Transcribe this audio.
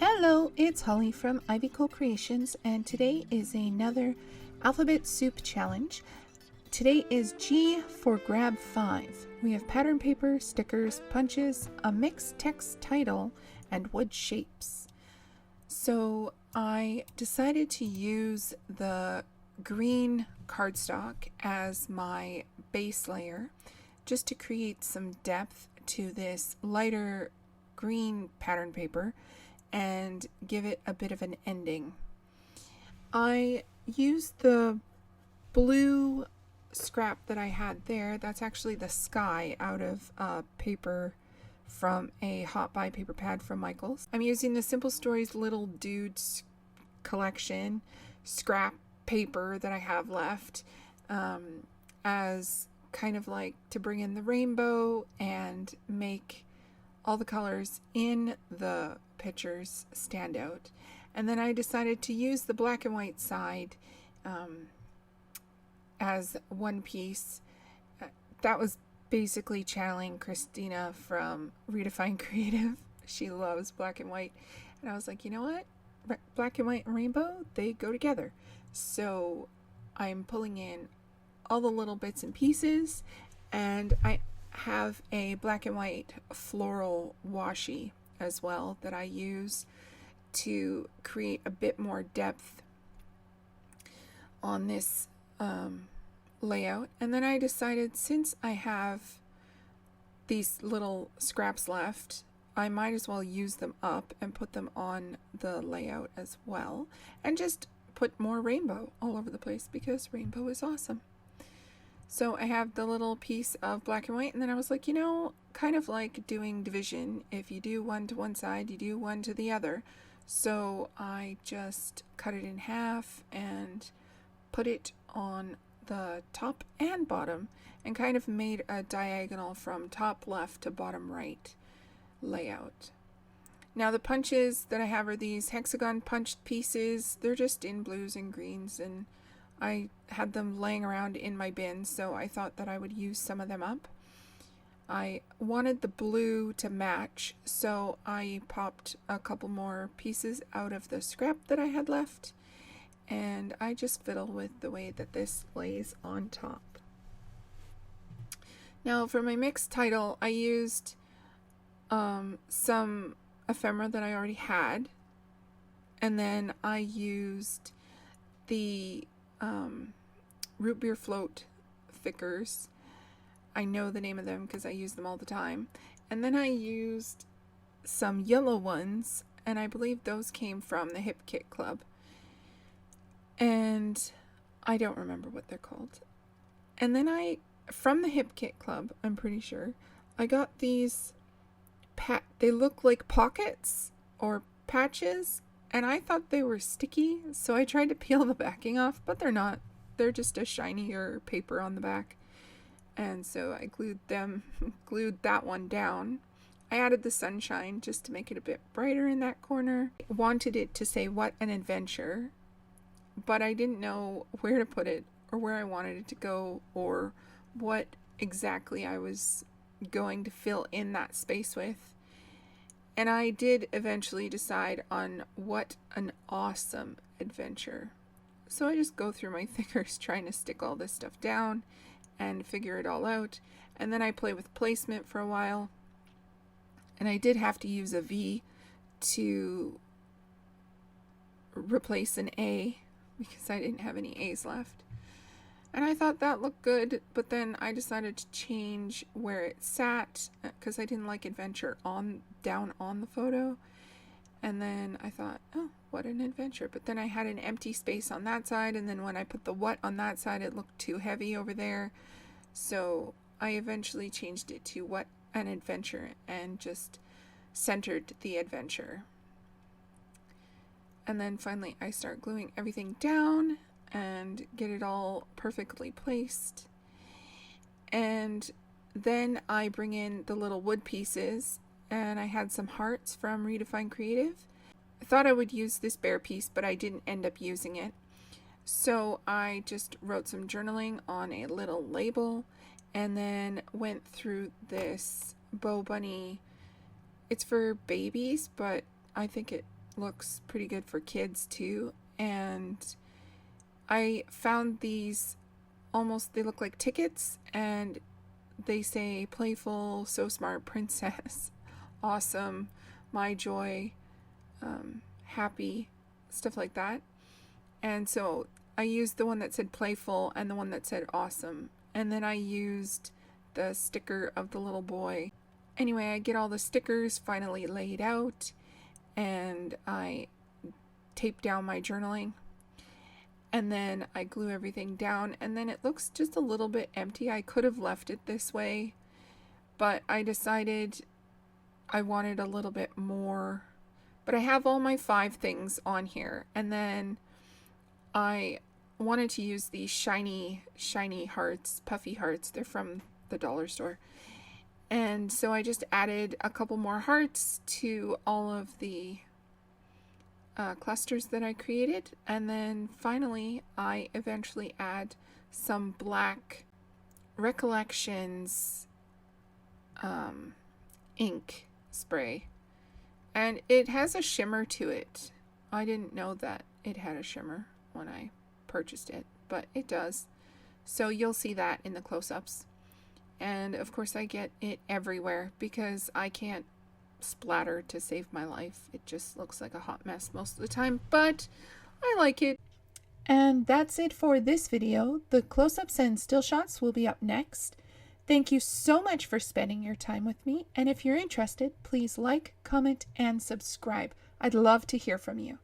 Hello, it's Holly from Ivy Co-Creations, and today is another Alphabet Soup challenge. Today is G for Grab 5. We have pattern paper, stickers, punches, a mixed text title, and wood shapes. So I decided to use the green cardstock as my base layer just to create some depth to this lighter green pattern paper and give it a bit of an ending. I used the blue scrap that I had there. That's actually the sky out of paper from a Hot Buy paper pad from Michaels. I'm using the Simple Stories Little Dudes collection scrap paper that I have left as kind of like to bring in the rainbow and make all the colors in the pictures stand out. And then I decided to use the black and white side as one piece. That was basically channeling Christina from Redefined Kreative. She loves black and white. And I was like, you know what? Black and white and rainbow, they go together. So I'm pulling in all the little bits and pieces, and I have a black and white floral washi as well that I use to create a bit more depth on this layout. And then I decided, since I have these little scraps left, I might as well use them up and put them on the layout as well, and just put more rainbow all over the place because rainbow is awesome. So I have the little piece of black and white, and then I was like, you know, kind of like doing division. If you do one to one side, you do one to the other. So I just cut it in half and put it on the top and bottom and kind of made a diagonal from top left to bottom right layout. Now the punches that I have are these hexagon punched pieces. They're just in blues and greens, and I had them laying around in my bin, so I thought that I would use some of them up. I wanted the blue to match, so I popped a couple more pieces out of the scrap that I had left, and I just fiddle with the way that this lays on top. Now for my mixed title, I used some ephemera that I already had, and then I used the root beer float thickers. I know the name of them because I use them all the time. And then I used some yellow ones, and I believe those came from the Hip Kit Club. And I don't remember what they're called. And then from the Hip Kit Club, I'm pretty sure, I got these, they look like pockets or patches, and I thought they were sticky, so I tried to peel the backing off, but they're not. They're just a shinier paper on the back. And so I glued that one down. I added the sunshine just to make it a bit brighter in that corner. I wanted it to say "What an Adventure," but I didn't know where to put it or where I wanted it to go or what exactly I was going to fill in that space with. And I did eventually decide on "What an Awesome Adventure." So I just go through my fingers trying to stick all this stuff down and figure it all out. And then I play with placement for a while. And I did have to use a V to replace an A because I didn't have any A's left. And I thought that looked good, but then I decided to change where it sat because I didn't like adventure down on the photo. And then I thought, oh, what an adventure. But then I had an empty space on that side, and then when I put the what on that side, it looked too heavy over there. So I eventually changed it to "What an Adventure" and just centered the adventure. And then finally I start gluing everything down and get it all perfectly placed. And then I bring in the little wood pieces, and I had some hearts from Redefined Kreative. I thought I would use this bear piece, but I didn't end up using it. So I just wrote some journaling on a little label and then went through this Bow Bunny. It's for babies, but I think it looks pretty good for kids too. And I found these they look like tickets, and they say playful, so smart, princess, awesome, my joy, happy, stuff like that. And so I used the one that said playful and the one that said awesome. And then I used the sticker of the little boy. Anyway, I get all the stickers finally laid out, and I tape down my journaling. And then I glue everything down, and then it looks just a little bit empty. I could have left it this way, but I decided I wanted a little bit more. But I have all my 5 things on here, and then I wanted to use these shiny hearts, puffy hearts. They're from the dollar store. And so I just added a couple more hearts to all of the clusters that I created, and then finally I eventually add some black Recollections ink spray, and it has a shimmer to it. I didn't know that it had a shimmer when I purchased it, but it does, so you'll see that in the close-ups. And of course I get it everywhere because I can't splatter to save my life. It just looks like a hot mess most of the time, but I like it. And that's it for this video. The close-ups and still shots will be up next. Thank you so much for spending your time with me, and if you're interested, please like, comment, and subscribe. I'd love to hear from you.